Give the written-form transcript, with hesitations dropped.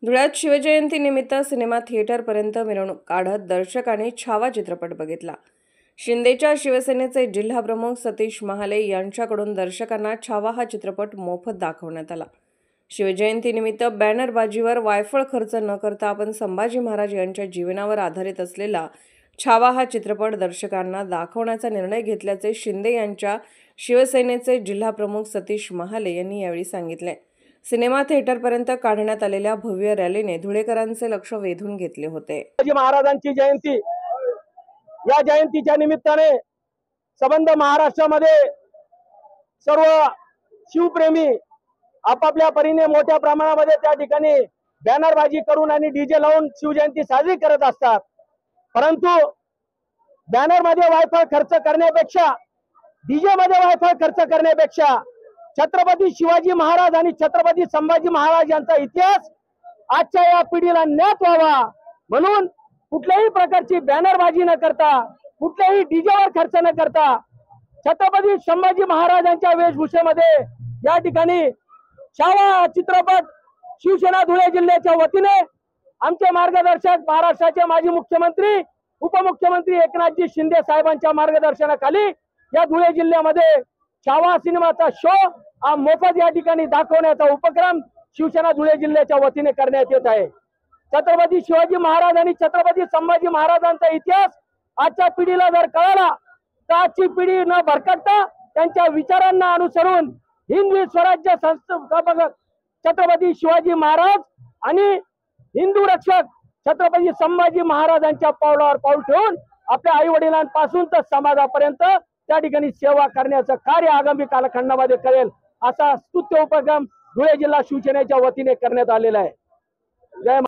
धुळ्यात शिवजयंतीनिमित्त सिनेमा थिएटरपर्यंत मिरवणूक काढत दर्शकांनी छावा चित्रपट बघितला। शिंदेच्या शिवसेनेचे जिल्हाप्रमुख सतीश महाले यांच्याकडून दर्शकांना छावा हा चित्रपट मोफत दाखवण्यात आला। शिवजयंतीनिमित्त बॅनरबाजीवर वायफळ खर्च न करता आपण संभाजी महाराज यांच्या जीवनावर आधारित असलेला छावा हा चित्रपट दर्शकांना दाखवण्याचा निर्णय घेतल्याचे शिंदे यांच्या शिवसेनेचे जिल्हाप्रमुख सतीश महाले यांनी यावेळी सांगितले। सिनेमा थिएटरपर्यंत काढण्यात आलेल्या भव्य रॅलीने धुळेकरांचे लक्ष वेधून घेतले होते। शिवाजी महाराजांची जयंती, या जयंतीच्या निमित्ताने संबंध महाराष्ट्रामध्ये सर्व शिवप्रेमी आपापल्या परीने मोठ्या प्रमाणामध्ये त्या ठिकाणी बॅनरबाजी करून आणि डीजे लावून शिवजयंती साजरी करत असतात। परंतु बॅनरमध्ये वायफळ खर्च करण्यापेक्षा, डीजे मध्ये वायफळ खर्च करण्यापेक्षा छत्रपती शिवाजी महाराज आणि छत्रपती संभाजी महाराज यांचा इतिहास आजच्या या पिढीला ज्ञात व्हावा म्हणून कुठल्याही प्रकारची बॅनरबाजी न करता, कुठल्याही डीजेवर खर्च न करता छत्रपती संभाजी महाराजांच्या वेशभूषेमध्ये या ठिकाणी छावा चित्रपट शिवसेना धुळे जिल्ह्याच्या वतीने आमचे मार्गदर्शक महाराष्ट्राचे माजी मुख्यमंत्री उपमुख्यमंत्री एकनाथजी शिंदे साहेबांच्या मार्गदर्शनाखाली या धुळे जिल्ह्यामध्ये छावा सिनेमाचा शो हा मोफत या ठिकाणी दाखवण्याचा उपक्रम शिवसेना धुळे जिल्ह्याच्या वतीने करण्यात येत आहे। छत्रपती शिवाजी महाराज आणि छत्रपती संभाजी महाराजांचा इतिहास आजच्या पिढीला जर कळाला तर आजची पिढी न भरकटता त्यांच्या विचारांना अनुसरून हिंदवी स्वराज्य संस्थापक छत्रपती शिवाजी महाराज आणि हिंदू रक्षक छत्रपती संभाजी महाराजांच्या पावलावर पाऊल ठेवून आपल्या आई वडिलांपासून तर समाजापर्यंत त्या ठिकाणी सेवा करण्याचं कार्य आगामी कालखंडामध्ये करेल असा स्तुत्य उपक्रम धुळे जिल्हा शिवसेनेच्या वतीने करण्यात आलेला आहे। जय